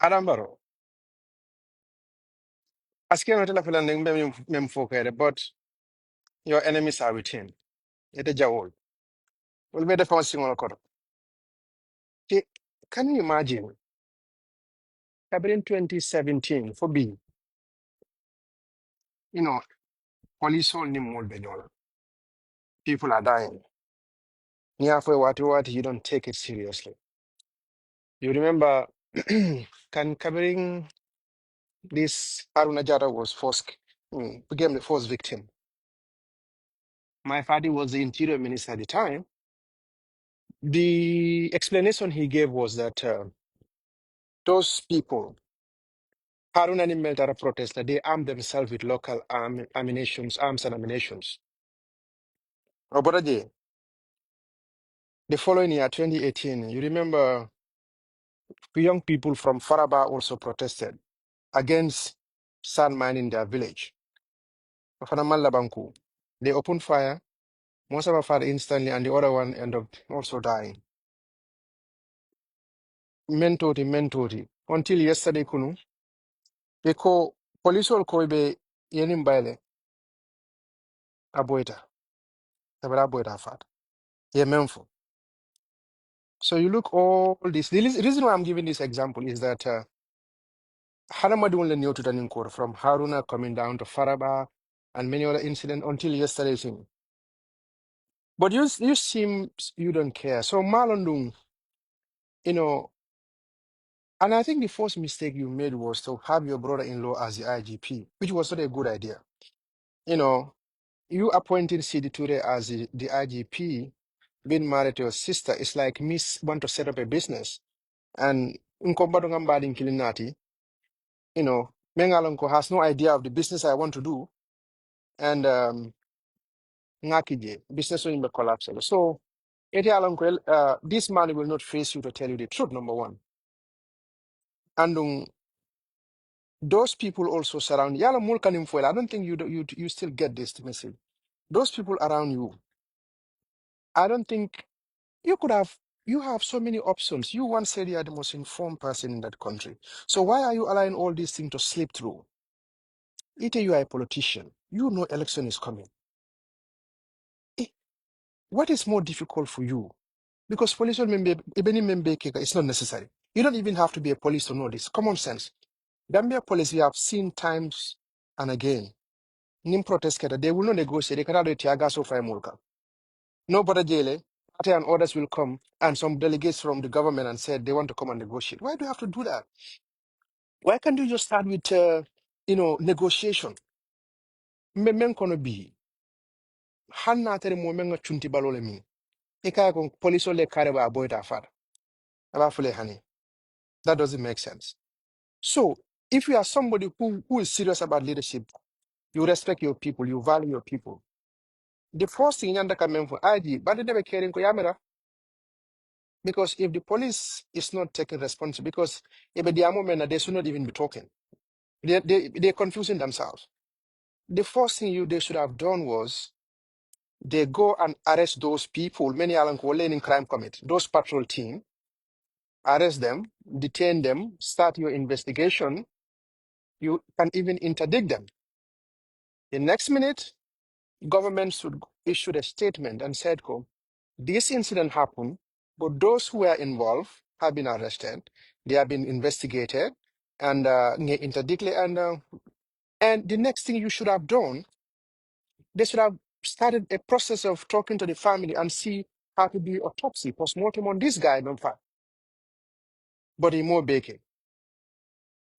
Adambaro, asking not la landing mem focus, but your enemies are with him. Ete jawol. Will be the first thing on record. Can you imagine? Happened in 2017 for B, you know, police only more benyola. People are dying. Near for what you don't take it seriously. You remember can covering this Haruna Jara was first became the first victim. My father was the interior minister at the time. The explanation he gave was that those people, Haruna and Meltara protester, they armed themselves with local arms and ammunitions. Oboraje, the following year, 2018, you remember young people from Faraba also protested against sand mine in their village. Ofanamalla Banku. They opened fire. Most of them fired instantly, and the other one ended up also dying. Mentori. Until yesterday, kunu, they call police will call be yenim baile aboita. Tabara aboita fat. Ye menfo. So you look all this. The reason why I'm giving this example is that Hanamadun le to Ninkor from Haruna coming down to Faraba and many other incidents until yesterday thing. But you seem you don't care. So Malondung, you know, and I think the first mistake you made was to have your brother-in-law as the IGP, which was not a good idea. You know, you appointing Sidi Ture as the IGP, being married to your sister, it's like Miss want to set up a business. And Nkombadongambadi in Kilinati, you know, Mengalonko has no idea of the business I want to do. And Ngakije, business will be collapse. So, Eti Alonko, this man will not face you to tell you the truth, number one. And those people also surround Yala Mulkanim Fuel. I don't think you still get this message. Those people around you, I don't think you could have you have so many options. You once said you are the most informed person in that country. So why are you allowing all these things to slip through? Either you are a politician, you know election is coming. Eh, what is more difficult for you? Because police it's not necessary. You don't even have to be a police to know this. Common sense. Gambia police we have seen times and again. Nim protest keta, they will not negotiate. They cannot do tiaga so far mulka. Nobody jail. Party and others will come, and some delegates from the government and said they want to come and negotiate. Why do you have to do that? Why can't you just start with, negotiation? Men kono be hanna tere mo men chunti balole mi. Eka ko police ole kare ba boy ta far. Aba fule hani. That doesn't make sense. So if you are somebody who is serious about leadership, you respect your people, you value your people. The first thing yanda kamen for ID, but they never caring ko yamera. Because if the police is not taking responsibility, because if they are moment they should not even be talking. They're confusing themselves. The first thing they should have done was they go and arrest those people, many are in crime commit, those patrol team, arrest them, detain them, start your investigation. You can even interdict them. The next minute, government should issue a statement and said, this incident happened, but those who were involved have been arrested. They have been investigated and interdicted. And the next thing you should have done, they should have started a process of talking to the family and see how to do autopsy, postmortem on this guy, in fact. But he more baking.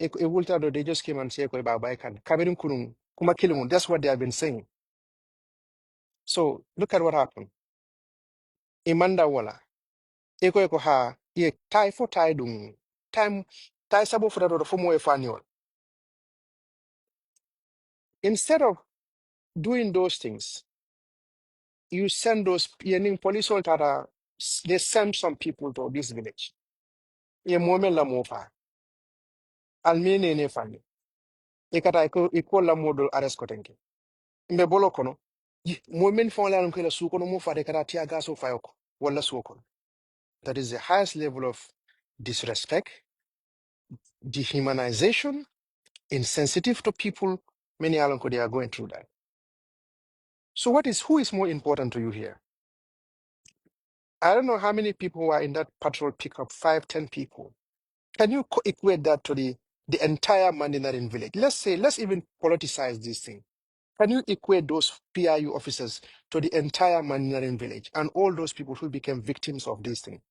A will tell they just came and say, "Bye can Cameroon kunung kuma kilung." That's what they have been saying. So look at what happened. Imanda wala. Eko ha ye tai for tai dung. Time tai sabo for the formo efaniol. Instead of doing those things, you send those yening police all tara, they send some people to this village. Ye moment la mopa. Almene ne fani. Ekata iko la model arrest kotenke. Mbe bolo kono. Moment fon la nkela suko no mo fa de kata tia gaso fayoko. Wala suko. That is the highest level of disrespect. dehumanization, insensitive to people. Many Alanko, they are going through that. So who is more important to you here? I don't know how many people are in that patrol pickup, 5, 10 people. Can you equate that to the entire Mandinarin village? Let's even politicize this thing. Can you equate those PIU officers to the entire Mandinarin village and all those people who became victims of this thing?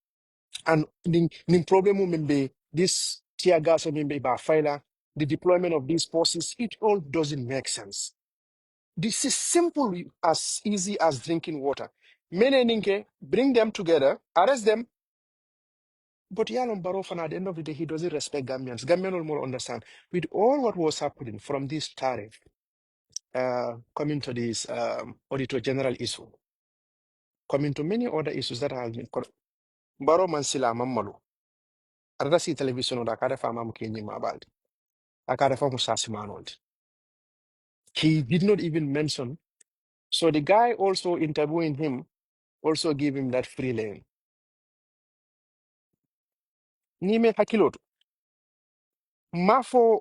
And the problem will be this tear gas will be by fire, the deployment of these forces, it all doesn't make sense. This is simple as easy as drinking water. Mene ninke, bring them together, arrest them. But Yalom Barofan, at the end of the day, he doesn't respect Gambians. Gambian will more understand. With all what was happening from this tariff, coming to this Auditor General issue, coming to many other issues that have been Baro Mansila Mamalu. Arada si television or Akada Fama Mukenyi Mabald. Akada Famu Sasimanold. He did not even mention. So the guy also interviewing him also give him that free lane. Nime Hakilot. Mafo,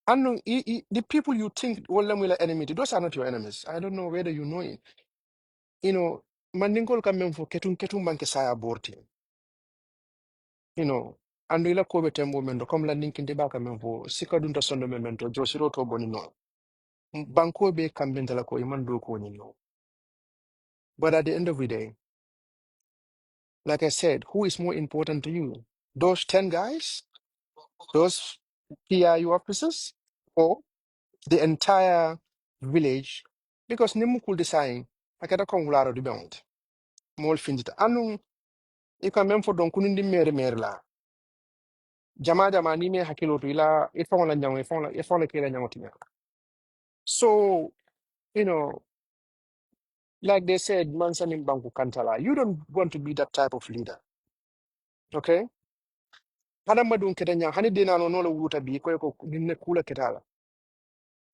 the people you think will are enemy, those are not your enemies. I don't know whether you know it. You know, Mandingol kamen for ketun banke saya borti. You know, and ila kobe tembo mendo kom la ninkin de baka men fo sika dunta sondo memento josiro to boni no. Banko be kambenta la ko iman do ko ni no. But at the end of the day, like I said, who is more important to you? Those 10 guys, those PIU officers, or the entire village? Because nimu could design, I can't come laro di bound. Mol finjita. Anu, you can memfo don kunundi mere la. Jama jama ni me hakilo tu ila ifong la nyang ifong la kila nyang tinya. So, you know, like they said, mansan in banku kantala. You don't want to be that type of leader. Okay? Hada madun ketanya, hani dina no no wuta bi ko ninne kula ketala.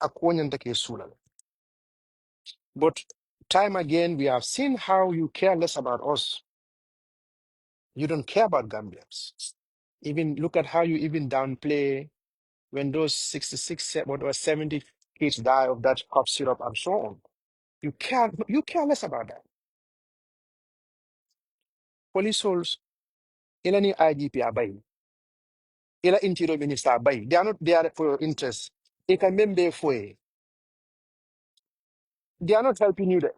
Akwonyan take sula. But time again, we have seen how you care less about us. You don't care about Gambians. Even look at how you even downplay when those 66, what was 70 kids die of that cough syrup and so on. You care less about that. Police souls, any IGP are buying, ila interior minister are buying. They are not there for your interest. They can member for you. They are not helping you there.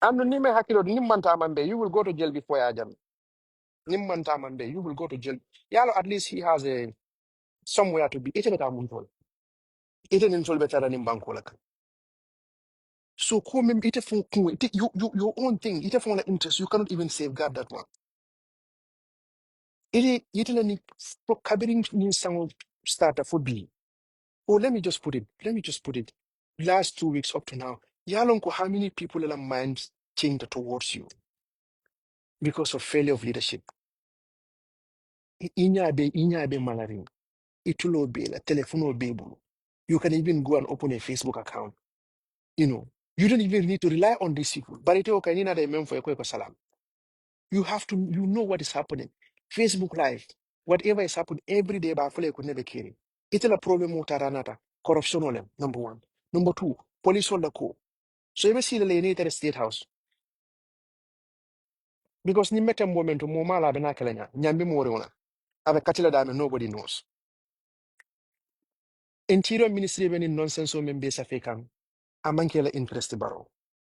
And the name hakilo nimmanta mambe, you will go to jail before Ajam. Nimmanta mambe, you will go to jail. Yalo, at least he has a somewhere to be. Ite beta muntol. Ite nintol better than in Bankolak. So come ite fun your own thing. Ite fun interest. You cannot even safeguard that one. Ite la ni kabiring ni sango starter for B. Oh, let me just put it. Let me just put it. Last 2 weeks up to now, yalonko how many people in their minds changed towards you because of failure of leadership. Inya be malaring. Itulo be la telephone be bulu. You can even go and open a Facebook account. You know, you don't even need to rely on these people. But it okay, nina de mem for a salam. You know what is happening. Facebook Live, whatever is happening every day, by Fule could never carry. It's a problem with Taranata. Corruption on them, number one. Number two, police on the co. So you see the lane at the state house. Because ni mete moment to Momala Benakalena, Nyambi Moriona. Have a catchila dime nobody knows. Interior Ministry of any nonsense or members of Fakan. Amankela interest barrow.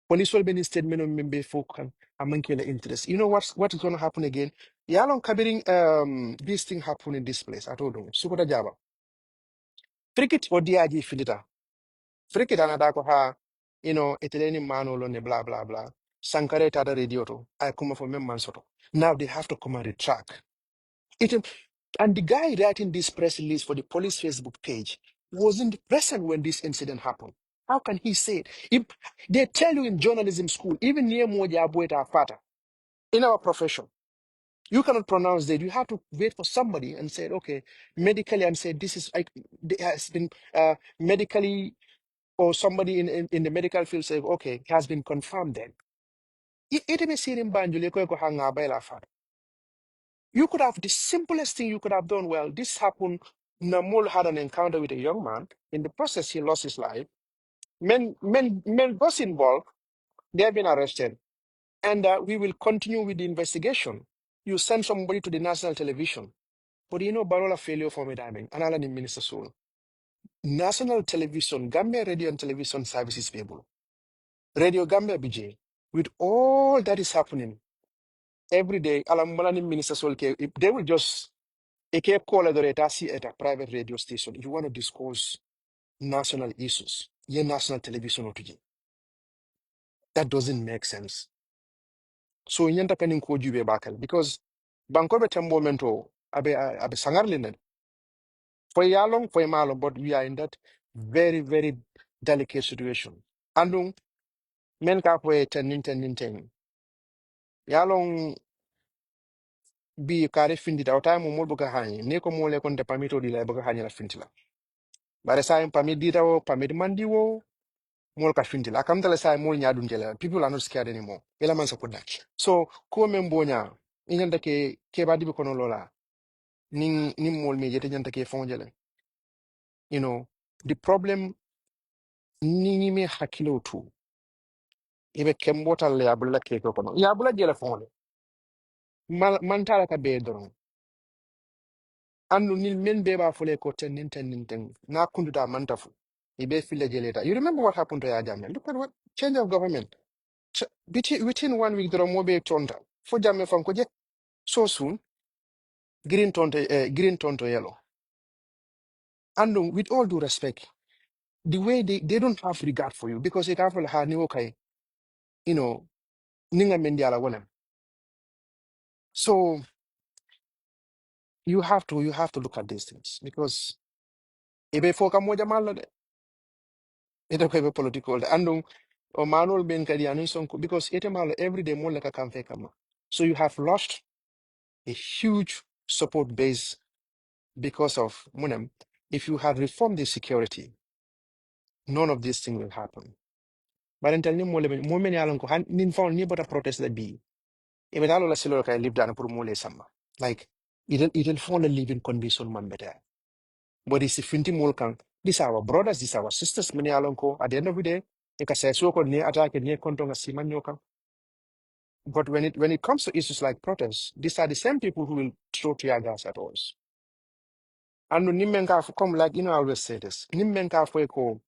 Police will be in statement of member folk amankela interest. You know what is gonna happen again? Yalong kabiring this thing happen in this place. I told you. Sukoda Java. Frikit or DIG filita. Frikit anadako ha, eteleni manolo ne blah blah blah. Sankare tada radio to. I come from Memmansoto. Now they have to come and retract. It and the guy writing this press release for the police Facebook page wasn't present when this incident happened. How can he say it? If they tell you in journalism school, even near Moja Abueta Fata, in our profession, you cannot pronounce that. You have to wait for somebody and say, okay, medically, and say this is like it has been medically, or somebody in the medical field say, okay, it has been confirmed then. It may seem banjule ko hanga baila fata. You could have the simplest thing you could have done. Well, this happened. Namul had an encounter with a young man. In the process, he lost his life. Men got involved. They have been arrested. And we will continue with the investigation. You send somebody to the national television. But you know, Barola failure for me, diamond, and Alan Minister Soul. National television, Gambia Radio and Television Services people, Radio Gambia BJ, with all that is happening every day, Alan Malani Minister Soul, if they will just call at a private radio station. If you want to discuss national issues, yeah, national television, that doesn't make sense. So nyanta kanin ko jube bakal because bankobe tembo mento abe sangar linen for yalong for malong, but we are in that very delicate situation. Andung men ka ko ten yalong bi kare findi da time mo buga hani ne ko mole kon de pamito di la buga hani la fintila bare sa pamit di tawo pamit mandi wo mol ka fintila kam tala sa mol nyadun jela people are not scared anymore ela man sa ko so ko men bonya inyanda ke badi bi kono lola ning mol me jete nyanta ke fonjele you know the problem ni me hakilo tu ibe kembotal ya bulla ke ko kono ya bulla jela fonle man tala ka be doron andu nil men be ba fule ko ten na kunduta mantafu ibe fille jeleta you remember what happened to ya jamme look at what change of government within 1 week doron mobe tonta fo jamme fanko je so soon green tonto yellow and with all due respect the way they don't have regard for you because they can't ha ni okay you know ninga mendiala wala so you have to look at these things because ebe foka moja malo de ito ko ebe political de andung o manol ben kadi anin sonko because ite malo every day mo leka kamfe kama so you have lost a huge support base because of munem if you had reformed the security none of these things will happen but until ni mo men yalan ko han nin fon ni bota protest that be ebe dalo la silo kay live down pour mo le sama like it'll fall a living condition man better. But it's finti mulkan. These are our brothers, these are our sisters, many alonko. At the end of the day, you can say so near attack and near kontonga simanyoka. But when it comes to issues like protests, these are the same people who will throw tear gas at us. And when Nimenka come like I always say this. Nimenka for echo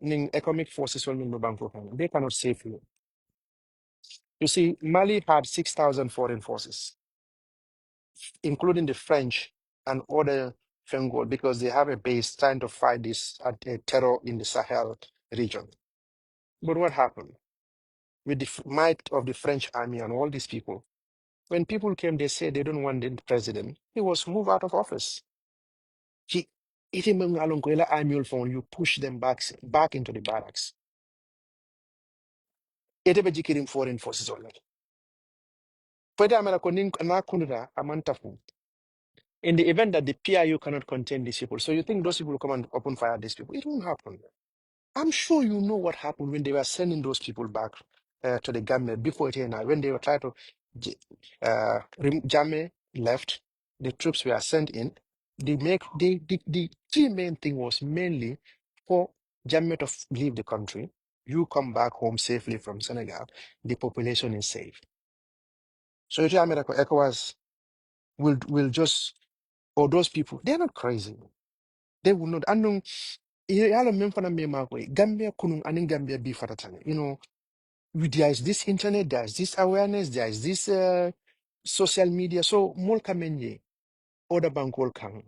ning economic forces will no bank they cannot save you. You see, Mali had 6,000 foreign forces, including the French and other Fengol, because they have a base trying to fight this terror in the Sahel region. But what happened with the might of the French army and all these people? When people came, they said they don't want the president. He was moved out of office. He, you push them back into the barracks. Ite be jikirim foreign forces already. Pwede America na kunura amantafu. In the event that the PIU cannot contain these people, so you think those people will come and open fire at these people? It won't happen. I'm sure you know what happened when they were sending those people back to the government before it now, when they were trying to Jammeh left, the troops were sent in. The three main thing was mainly for Jammeh to leave the country. You come back home safely from Senegal. The population is safe. So you America ECOWAS will just or those people, they're not crazy. They will not. And yalo memfana me makwe Gambia kunung aning Gambia be fatatane. There is this internet, there is this awareness, there is this social media. So molka menye oda bankol kang.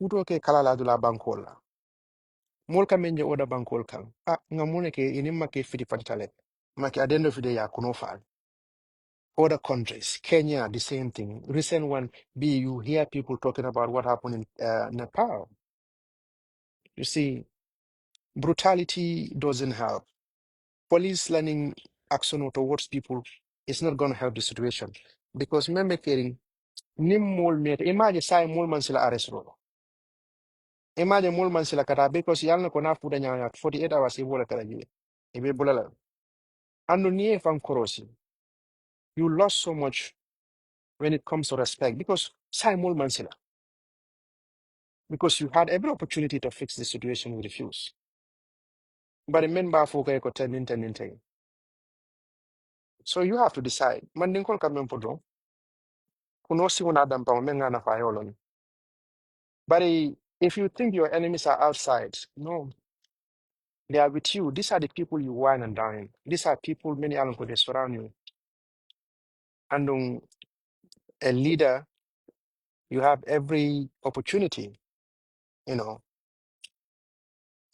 Uto ke kalala dula bankol la. Molka menye oda bankol kang. Ah, ngamune ke inimma ke fiti fatale. Maki at the end of the day ya kuno fall. Other countries, Kenya, the same thing. Recent one, you hear people talking about what happened in Nepal. You see, brutality doesn't help. Police learning action towards people is not going to help the situation because remember caring nim mol met imagine sai mol man sila arrest ro imagine mol man sila kata because yalna ko na fuda nya 48 hours e bola kala jiwe e be bola ando nie fan korosi you lost so much when it comes to respect because Simon Mansila, because you had every opportunity to fix the situation, you refuse. But remember, so you have to decide. Manding call kamen podro. Kuno si una adam pa menga na fayolon. But if you think your enemies are outside, no, they are with you. These are the people you wine and dine. These are people many along they surround you. And a leader, you have every opportunity, you know,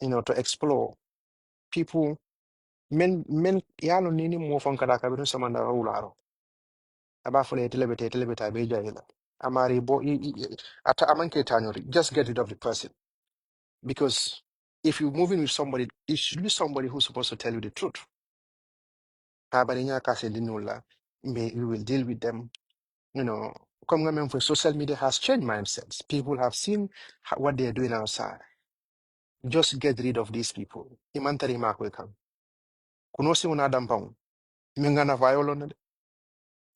to explore people. Men yalo nini mo fon kada kabiro samanda ularo. Aba fule telebete abeja hila. Amari bo ata amanke tanyori. Just get rid of the person. Because if you're moving with somebody, it should be somebody who's supposed to tell you the truth. Abarinya kase dinula, we will deal with them. Come for social media has changed mindsets. People have seen what they're doing outside. Just get rid of these people. Imantari makwekam. Kunosi unadampang. Mengana violon.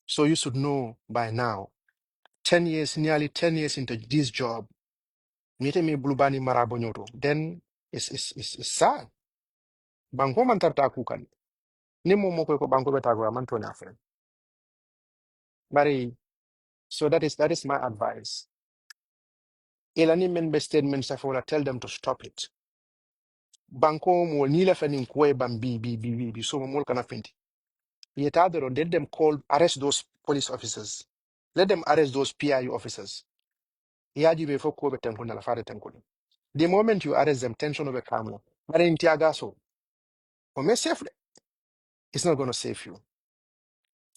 So you should know by now. 10 years, nearly 10 years into this job, mite me blubani marabonyoto. Then it's sad. Banko mantarta kukan. Ni momo ko banko betago amanto na friend. Bari, so that is my advice. Ilani men be statements I tell them to stop it. Banko mo nila fenin kwe bam bi so mo kana finti. Yetadero, let them arrest those police officers. Let them arrest those PIU officers. Yaji be foko be tenko na la fare tenko. The moment you arrest them, tension over camera. But in Tiagaso, for me safely, it's not gonna save you.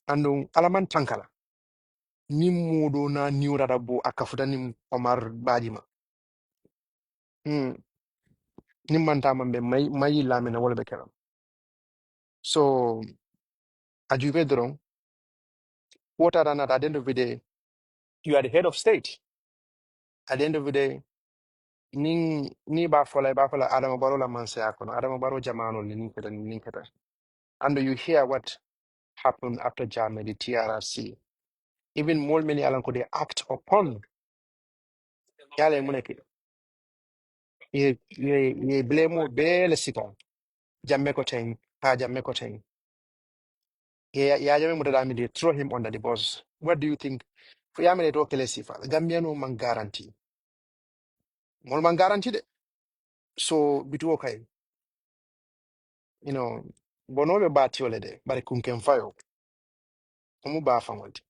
And alaman tankala. Ni modo na niurabo akafuda ni Omar Badjie. Ni mantama be mai lame na wala be keram. So ajuve drong, what are at the end of the day, you are the head of state. At the end of the day, ni ba fola Adama Barrow la manse akono. Adama Barrow jamano ni keta. And you hear what happened after Jame, the TRRC. Even more many alanko they act upon yale muneki. Ye blame bele sika. Jamme ko ten, ha jamme ko ten. Ya jamme mutadami they throw him under the bus. What do you think? For yame to kele sifa. Gambiano man guarantee. Mol man guarantee de. So bitu okay. Bono be bati ole de. Bari kunken fayo. Omu ba fangolti.